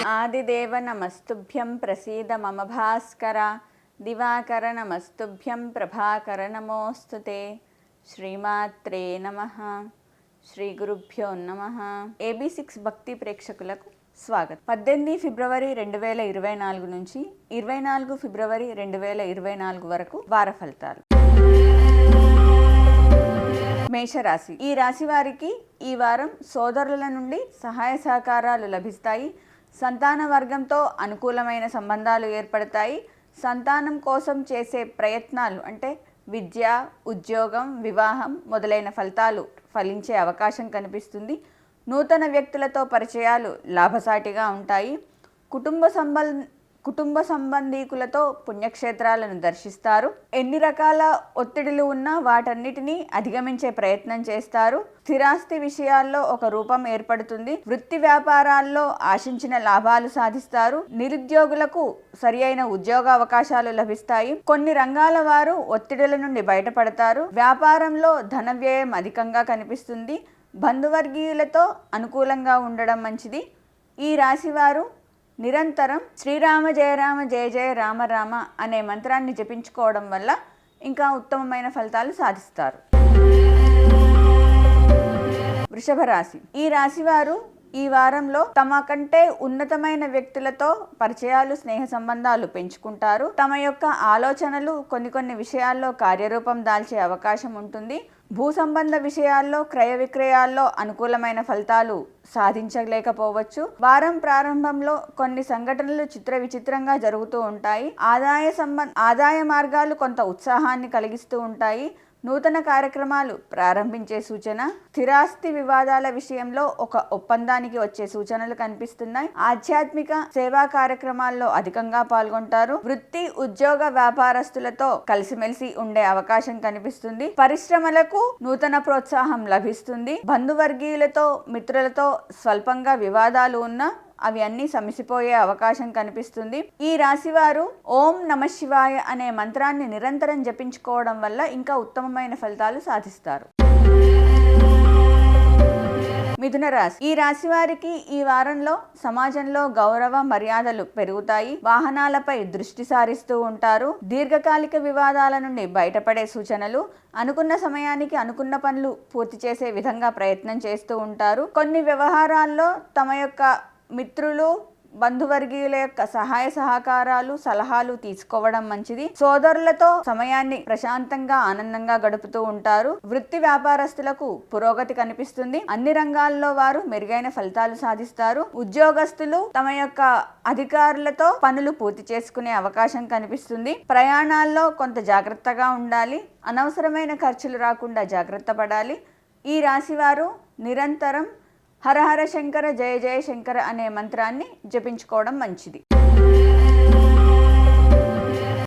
ఆదిదేవ నమస్తుభ్యం ప్రసీద మమ భాస్కర దివాకర నమస్తుభ్యం ప్రభాకర నమోస్తుతే. శ్రీమాత్రే నమః. శ్రీ గురుభ్యో నమః. AB6 భక్తి ప్రేక్షకులకు స్వాగతం. 18 ఫిబ్రవరి 2024 నుంచి 24 ఫిబ్రవరి 2024 వరకు వార ఫలితాలు. మేషరాశి. ఈ రాశి వారికి ఈ వారం సోదరుల నుండి సహాయ సహకారాలు లభిస్తాయి. సంతాన వర్గంతో అనుకూలమైన సంబంధాలు ఏర్పడతాయి. సంతానం కోసం చేసే ప్రయత్నాలు అంటే విద్య, ఉద్యోగం, వివాహం మొదలైన ఫలితాలు ఫలించే అవకాశం కనిపిస్తుంది. నూతన వ్యక్తులతో పరిచయాలు లాభసాటిగా ఉంటాయి. కుటుంబ సంబంధీకులతో పుణ్యక్షేత్రాలను దర్శిస్తారు. ఎన్ని రకాల ఒత్తిడులు ఉన్నా వాటన్నిటినీ అధిగమించే ప్రయత్నం చేస్తారు. స్థిరాస్తి విషయాల్లో ఒక రూపం ఏర్పడుతుంది. వృత్తి వ్యాపారాల్లో ఆశించిన లాభాలు సాధిస్తారు. నిరుద్యోగులకు సరి అయిన ఉద్యోగ అవకాశాలు లభిస్తాయి. కొన్ని రంగాల వారు ఒత్తిడుల నుండి బయటపడతారు. వ్యాపారంలో ధన వ్యయం అధికంగా కనిపిస్తుంది. బంధువర్గీయులతో అనుకూలంగా ఉండడం మంచిది. ఈ రాశివారు నిరంతరం శ్రీరామ జయ రామ జయ జయ రామ రామ అనే మంత్రాన్ని జపించుకోవడం వల్ల ఇంకా ఉత్తమమైన ఫలితాలు సాధిస్తారు. వృషభ రాశి. ఈ రాశివారు ఈ వారంలో తమ కంటే ఉన్నతమైన వ్యక్తులతో పరిచయాలు, స్నేహ సంబంధాలు పెంచుకుంటారు. తమ యొక్క ఆలోచనలు కొన్ని విషయాల్లో కార్యరూపం దాల్చే అవకాశం ఉంటుంది. భూ సంబంధ విషయాల్లో, క్రయ విక్రయాల్లో అనుకూలమైన ఫలితాలు సాధించలేకపోవచ్చు. వారం ప్రారంభంలో కొన్ని సంఘటనలు చిత్ర విచిత్రంగా జరుగుతూ ఉంటాయి. ఆదాయ మార్గాలు కొంత ఉత్సాహాన్ని కలిగిస్తూ ఉంటాయి. నూతన కార్యక్రమాలు ప్రారంభించే సూచన. స్థిరాస్తి వివాదాల విషయంలో ఒక ఒప్పందానికి వచ్చే సూచనలు కనిపిస్తున్నాయి. ఆధ్యాత్మిక సేవా కార్యక్రమాల్లో అధికంగా పాల్గొంటారు. వృత్తి, ఉద్యోగ, వ్యాపారస్తులతో కలిసిమెలిసి ఉండే అవకాశం కనిపిస్తుంది. పరిశ్రమలకు నూతన ప్రోత్సాహం లభిస్తుంది. బంధువర్గీయులతో, మిత్రులతో స్వల్పంగా వివాదాలు ఉన్నా అవి అన్నీ సమసిపోయే అవకాశం కనిపిస్తుంది. ఈ రాశివారు ఓం నమ శివాయ అనే మంత్రాన్ని నిరంతరం జపించుకోవడం వల్ల ఇంకా ఉత్తమమైన ఫలితాలు సాధిస్తారు. మిథున రాశి. ఈ రాశి వారికి ఈ వారంలో సమాజంలో గౌరవ మర్యాదలు పెరుగుతాయి. వాహనాలపై దృష్టి సారిస్తూ ఉంటారు. దీర్ఘకాలిక వివాదాల నుండి బయటపడే సూచనలు. అనుకున్న సమయానికి అనుకున్న పనులు పూర్తి చేసే విధంగా ప్రయత్నం చేస్తూ ఉంటారు. కొన్ని వ్యవహారాల్లో తమ యొక్క మిత్రులు, బంధువర్గీయుల యొక్క సహాయ సహకారాలు, సలహాలు తీసుకోవడం మంచిది. సోదరులతో సమయాన్ని ప్రశాంతంగా, ఆనందంగా గడుపుతూ ఉంటారు. వృత్తి వ్యాపారస్తులకు పురోగతి కనిపిస్తుంది. అన్ని రంగాల్లో వారు మెరుగైన ఫలితాలు సాధిస్తారు. ఉద్యోగస్తులు తమ యొక్క అధికారులతో పనులు పూర్తి చేసుకునే అవకాశం కనిపిస్తుంది. ప్రయాణాల్లో కొంత జాగ్రత్తగా ఉండాలి. అనవసరమైన ఖర్చులు రాకుండా జాగ్రత్త పడాలి. ఈ రాశివారు నిరంతరం హరహర శంకర జయ జయ శంకర అనే మంత్రాన్ని జపించుకోవడం మంచిది.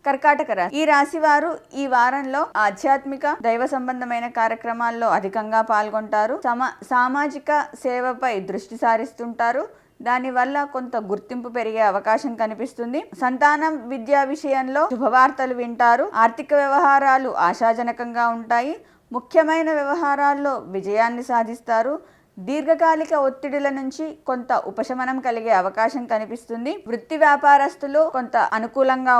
కర్కాటక రాశి. ఈ రాశి వారు ఈ వారంలో ఆధ్యాత్మిక, దైవ సంబంధమైన కార్యక్రమాల్లో అధికంగా పాల్గొంటారు. సామాజిక సేవపై దృష్టి సారిస్తుంటారు. దానివల్ల కొంత గుర్తింపు పెరిగే అవకాశం కనిపిస్తుంది. సంతానం, విద్యా విషయంలో శుభవార్తలు వింటారు. ఆర్థిక వ్యవహారాలు ఆశాజనకంగా ఉంటాయి. ముఖ్యమైన వ్యవహారాల్లో విజయాన్ని సాధిస్తారు. దీర్ఘకాలిక ఒత్తిడుల నుంచి కొంత ఉపశమనం కలిగే అవకాశం కనిపిస్తుంది. వృత్తి వ్యాపారస్తులు కొంత అనుకూలంగా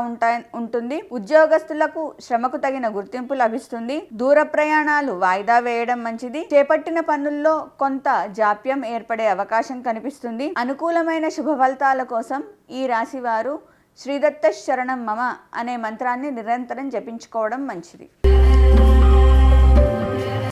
ఉంటుంది. ఉద్యోగస్తులకు శ్రమకు తగిన గుర్తింపు లభిస్తుంది. దూర ప్రయాణాలు వాయిదా వేయడం మంచిది. చేపట్టిన పనుల్లో కొంత జాప్యం ఏర్పడే అవకాశం కనిపిస్తుంది. అనుకూలమైన శుభ ఫలితాల కోసం ఈ రాశి వారు శ్రీదత్త శరణం మమ అనే మంత్రాన్ని నిరంతరం జపించుకోవడం మంచిది.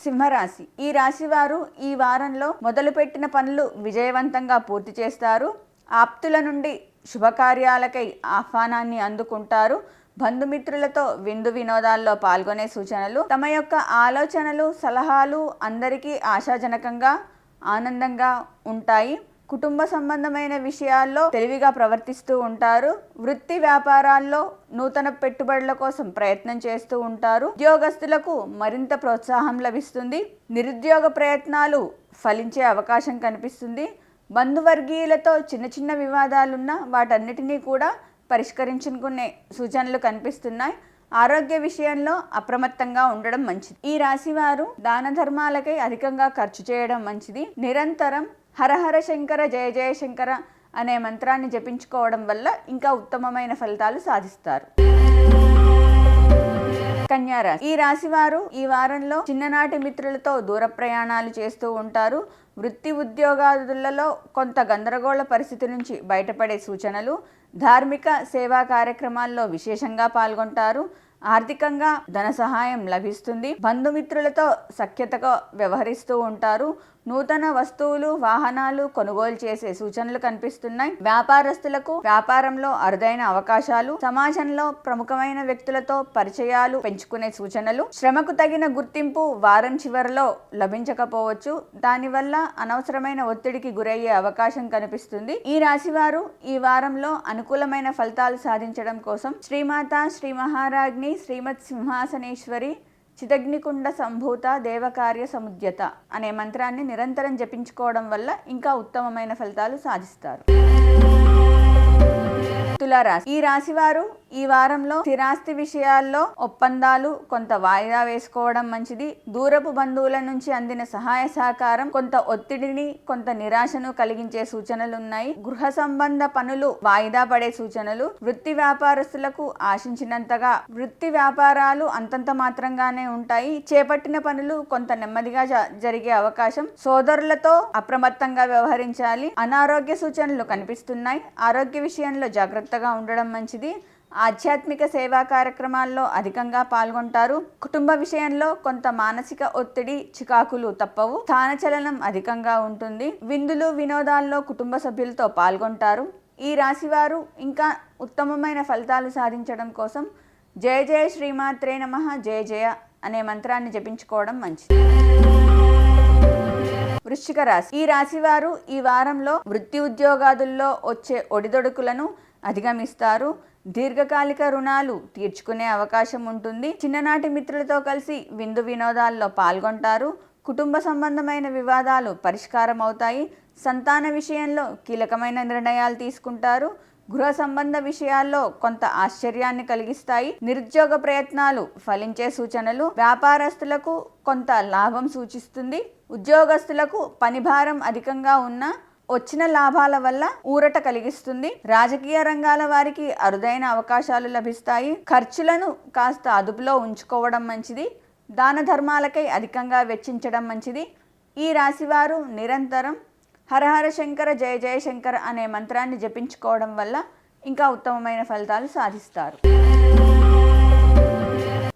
సింహరాశి. ఈ రాశి వారు ఈ వారంలో మొదలుపెట్టిన పనులు విజయవంతంగా పూర్తి చేస్తారు. ఆప్తుల నుండి శుభకార్యాలకై ఆహ్వానాన్ని అందుకుంటారు. బంధుమిత్రులతో విందు వినోదాల్లో పాల్గొనే సూచనలు. తమ యొక్క ఆలోచనలు, సలహాలు అందరికీ ఆశాజనకంగా, ఆనందంగా ఉంటాయి. కుటుంబ సంబంధమైన విషయాల్లో తెలివిగా ప్రవర్తిస్తూ ఉంటారు. వృత్తి వ్యాపారాల్లో నూతన పెట్టుబడుల కోసం ప్రయత్నం చేస్తూ ఉంటారు. ఉద్యోగస్తులకు మరింత ప్రోత్సాహం లభిస్తుంది. నిరుద్యోగ ప్రయత్నాలు ఫలించే అవకాశం కనిపిస్తుంది. బంధువర్గీయులతో చిన్న వివాదాలున్నా వాటన్నిటినీ కూడా పరిష్కరించుకునే సూచనలు కనిపిస్తున్నాయి. ఆరోగ్య విషయంలో అప్రమత్తంగా ఉండడం మంచిది. ఈ రాశి వారు దాన ధర్మాలకై అధికంగా ఖర్చు చేయడం మంచిది. నిరంతరం హరహర శంకర జయ జయ శంకర అనే మంత్రాన్ని జపించుకోవడం వల్ల ఇంకా ఉత్తమమైన ఫలితాలు సాధిస్తారు. కన్యా రాశి. ఈ రాశి వారు ఈ వారంలో చిన్ననాటి మిత్రులతో దూర ప్రయాణాలు చేస్తూ ఉంటారు. వృత్తి ఉద్యోగాదులలో కొంత గందరగోళ పరిస్థితి నుంచి బయటపడే సూచనలు. ధార్మిక సేవా కార్యక్రమాల్లో విశేషంగా పాల్గొంటారు. ఆర్థికంగా ధన సహాయం లభిస్తుంది. బంధుమిత్రులతో సఖ్యతగా వ్యవహరిస్తూ ఉంటారు. నూతన వస్తువులు వాహనాలు కొనుగోలు చేసే సూచనలు కనిపిస్తున్నాయి. వ్యాపారస్తులకు వ్యాపారంలో అరుదైన అవకాశాలు, సమాజంలో ప్రముఖమైన వ్యక్తులతో పరిచయాలు పెంచుకునే సూచనలు. శ్రమకు తగిన గుర్తింపు వారం చివరిలో లభించకపోవచ్చు. దానివల్ల అనవసరమైన ఒత్తిడికి గురయ్యే అవకాశం కనిపిస్తుంది. ఈ రాశి వారు ఈ వారంలో అనుకూలమైన ఫలితాలు సాధించడం కోసం శ్రీమాత శ్రీ మహారాజ్ని శ్రీమత్ సింహాసనేశ్వరి చిదగ్నికుండ సంభూత దేవకార్య సముద్యత అనే మంత్రాన్ని నిరంతరం జపించుకోవడం వల్ల ఇంకా ఉత్తమమైన ఫలితాలు సాధిస్తారు. తులారాశి. ఈ రాశి వారు ఈ వారంలో స్థిరాస్తి విషయాల్లో ఒప్పందాలు కొంత వాయిదా వేసుకోవడం మంచిది. దూరపు బంధువుల నుంచి అందిన సహాయ సహకారం కొంత ఒత్తిడిని కొంత నిరాశను కలిగించే సూచనలు ఉన్నాయి. గృహ సంబంధ పనులు వాయిదా పడే సూచనలు. వృత్తి వ్యాపారస్తులకు ఆశించినంతగా వృత్తి వ్యాపారాలు అంతంత మాత్రంగానే ఉంటాయి. చేపట్టిన పనులు కొంత నెమ్మదిగా జరిగే అవకాశం. సోదరులతో అప్రమత్తంగా వ్యవహరించాలి. అనారోగ్య సూచనలు కనిపిస్తున్నాయి. ఆరోగ్య విషయంలో జాగ్రత్తగా ఉండడం మంచిది. ఆధ్యాత్మిక సేవా కార్యక్రమాల్లో అధికంగా పాల్గొంటారు. కుటుంబ విషయంలో కొంత మానసిక ఒత్తిడి చికాకులు తప్పవు. స్థానచలనం అధికంగా ఉంటుంది. విందులు వినోదాల్లో కుటుంబ సభ్యులతో పాల్గొంటారు. ఈ రాశివారు ఇంకా ఉత్తమమైన ఫలితాలు సాధించడం కోసం జయ జయ శ్రీమాత్రే నమః జయ జయ అనే మంత్రాన్ని జపించుకోవడం మంచిది. వృశ్చిక రాశి. ఈ రాశివారు ఈ వారంలో వృత్తి ఉద్యోగాదుల్లో వచ్చే ఒడిదొడుకులను అధిగమిస్తారు. దీర్ఘకాలిక రుణాలు తీర్చుకునే అవకాశం ఉంటుంది. చిన్ననాటి మిత్రులతో కలిసి విందు వినోదాల్లో పాల్గొంటారు. కుటుంబ సంబంధమైన వివాదాలు పరిష్కారం అవుతాయి. సంతాన విషయంలో కీలకమైన నిర్ణయాలు తీసుకుంటారు. గృహ సంబంధ విషయాల్లో కొంత ఆశ్చర్యాన్ని కలిగిస్తాయి. నిరుద్యోగ ప్రయత్నాలు ఫలించే సూచనలు. వ్యాపారస్తులకు కొంత లాభం సూచిస్తుంది. ఉద్యోగస్తులకు పనిభారం అధికంగా ఉన్నా వచ్చిన లాభాల వల్ల ఊరట కలిగిస్తుంది. రాజకీయ రంగాల వారికి అరుదైన అవకాశాలు లభిస్తాయి. ఖర్చులను కాస్త అదుపులో ఉంచుకోవడం మంచిది. దాన ధర్మాలకై అధికంగా వెచ్చించడం మంచిది. ఈ రాశివారు నిరంతరం హరహర శంకర జయ జయ శంకర అనే మంత్రాన్ని జపించుకోవడం వల్ల ఇంకా ఉత్తమమైన ఫలితాలు సాధిస్తారు.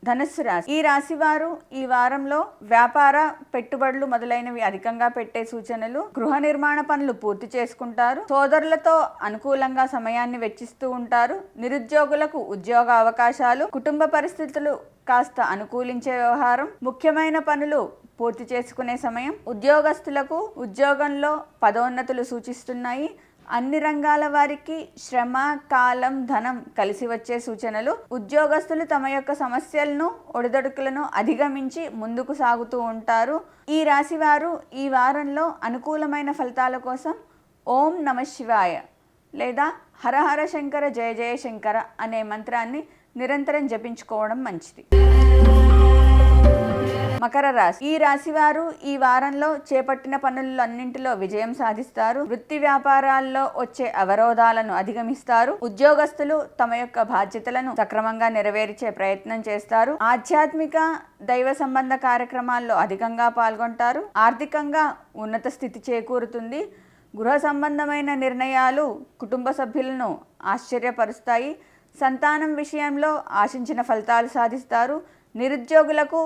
ధనుస్సు రాశి. ఈ రాశివారు ఈ వారంలో వ్యాపార పెట్టుబడులు మొదలైనవి అధికంగా పెట్టే సూచనలు. గృహ నిర్మాణ పనులు పూర్తి చేసుకుంటారు. సోదరులతో అనుకూలంగా సమయాన్ని వెచ్చిస్తూ ఉంటారు. నిరుద్యోగులకు ఉద్యోగ అవకాశాలు. కుటుంబ పరిస్థితులు కాస్త అనుకూలించే వ్యవహారం. ముఖ్యమైన పనులు పూర్తి చేసుకునే సమయం. ఉద్యోగస్తులకు ఉద్యోగంలో పదోన్నతులు సూచిస్తున్నాయి. అన్ని రంగాల వారికి శ్రమ కాలం ధనం కలిసి వచ్చే సూచనలు. ఉద్యోగస్తులు తమ యొక్క సమస్యలను ఒడిదొడుకులను అధిగమించి ముందుకు సాగుతూ ఉంటారు. ఈ రాశి వారు ఈ వారంలో అనుకూలమైన ఫలితాల కోసం ఓం నమ శివాయ లేదా హరహర శంకర జయ జయ శంకర అనే మంత్రాన్ని నిరంతరం జపించుకోవడం మంచిది. మకర రాశి. ఈ రాశివారు ఈ వారంలో చేపట్టిన పనులన్నింటిలో విజయం సాధిస్తారు. వృత్తి వ్యాపారాల్లో వచ్చే అవరోధాలను అధిగమిస్తారు. ఉద్యోగస్తులు తమ యొక్క బాధ్యతలను సక్రమంగా నెరవేర్చే ప్రయత్నం చేస్తారు. ఆధ్యాత్మిక దైవ సంబంధ కార్యక్రమాల్లో అధికంగా పాల్గొంటారు. ఆర్థికంగా ఉన్నత స్థితి చేకూరుతుంది. గృహ సంబంధమైన నిర్ణయాలు కుటుంబ సభ్యులను ఆశ్చర్యపరుస్తాయి. సంతానం విషయంలో ఆశించిన ఫలితాలు సాధిస్తారు. నిరుద్యోగులకు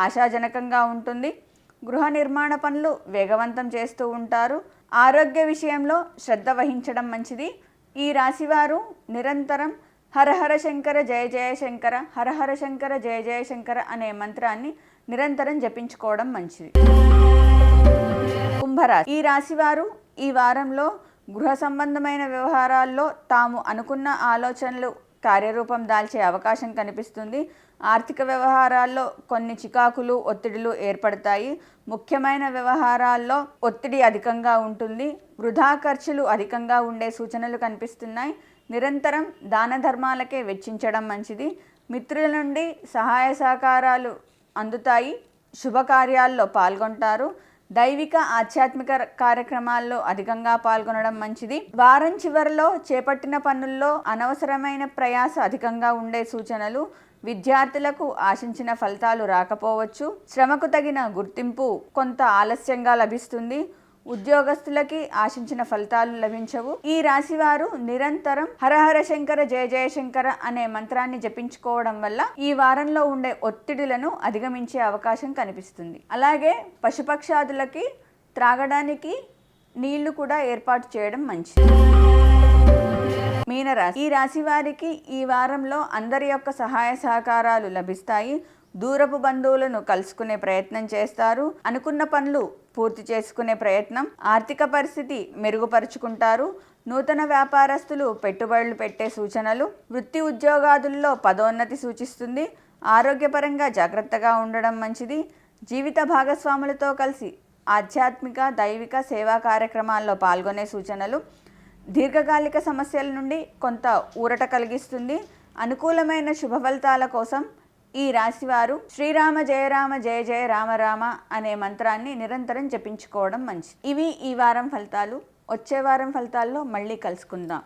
ఆశాజనకంగా ఉంటుంది. గృహ నిర్మాణ పనులు వేగవంతం చేస్తూ ఉంటారు. ఆరోగ్య విషయంలో శ్రద్ధ వహించడం మంచిది. ఈ రాశివారు నిరంతరం హరహర శంకర జయ జయ శంకర హరహర శంకర జయ జయ శంకర అనే మంత్రాన్ని నిరంతరం జపించుకోవడం మంచిది. కుంభరాశి. ఈ రాశివారు ఈ వారంలో గృహ సంబంధమైన వ్యవహారాల్లో తాము అనుకున్న ఆలోచనలు కార్యరూపం దాల్చే అవకాశం కనిపిస్తుంది. ఆర్థిక వ్యవహారాల్లో కొన్ని చికాకులు ఒత్తిడులు ఏర్పడతాయి. ముఖ్యమైన వ్యవహారాల్లో ఒత్తిడి అధికంగా ఉంటుంది. వృధా ఖర్చులు అధికంగా ఉండే సూచనలు కనిపిస్తున్నాయి. నిరంతరం దాన ధర్మాలకే వెచ్చించడం మంచిది. మిత్రుల నుండి సహాయ సహకారాలు అందుతాయి. శుభకార్యాల్లో పాల్గొంటారు. దైవిక ఆధ్యాత్మిక కార్యక్రమాల్లో అధికంగా పాల్గొనడం మంచిది. వారం చివరిలో చేపట్టిన పనుల్లో అనవసరమైన ప్రయాస అధికంగా ఉండే సూచనలు. విద్యార్థులకు ఆశించిన ఫలితాలు రాకపోవచ్చు. శ్రమకు తగిన గుర్తింపు కొంత ఆలస్యంగా లభిస్తుంది. ఉద్యోగస్తులకి ఆశించిన ఫలితాలు లభించవు. ఈ రాశివారు నిరంతరం హరహర శంకర జయ జయశంకర అనే మంత్రాన్ని జపించుకోవడం వల్ల ఈ వారంలో ఉండే ఒత్తిడులను అధిగమించే అవకాశం కనిపిస్తుంది. అలాగే పశుపక్షాదులకి త్రాగడానికి నీళ్లు కూడా ఏర్పాటు చేయడం మంచిది. మీనరాశి. ఈ రాశి వారికి ఈ వారంలో అందరి యొక్క సహాయ సహకారాలు లభిస్తాయి. దూరపు బంధువులను కలుసుకునే ప్రయత్నం చేస్తారు. అనుకున్న పనులు పూర్తి చేసుకునే ప్రయత్నం. ఆర్థిక పరిస్థితి మెరుగుపరుచుకుంటారు. నూతన వ్యాపారస్తులు పెట్టుబడులు పెట్టే సూచనలు. వృత్తి ఉద్యోగాదుల్లో పదోన్నతి సూచిస్తుంది. ఆరోగ్యపరంగా జాగ్రత్తగా ఉండడం మంచిది. జీవిత భాగస్వాములతో కలిసి ఆధ్యాత్మిక దైవిక సేవా కార్యక్రమాల్లో పాల్గొనే సూచనలు. దీర్ఘకాలిక సమస్యల నుండి కొంత ఊరట కలిగిస్తుంది. అనుకూలమైన శుభ ఫలితాల కోసం ఈ రాశివారు శ్రీరామ జయ రామ జయ జయ రామ రామ అనే మంత్రాన్ని నిరంతరం జపించుకోవడం మంచిది. ఇవి ఈ వారం ఫలితాలు. వచ్చే వారం ఫలితాల్లో మళ్ళీ కలుసుకుందాం.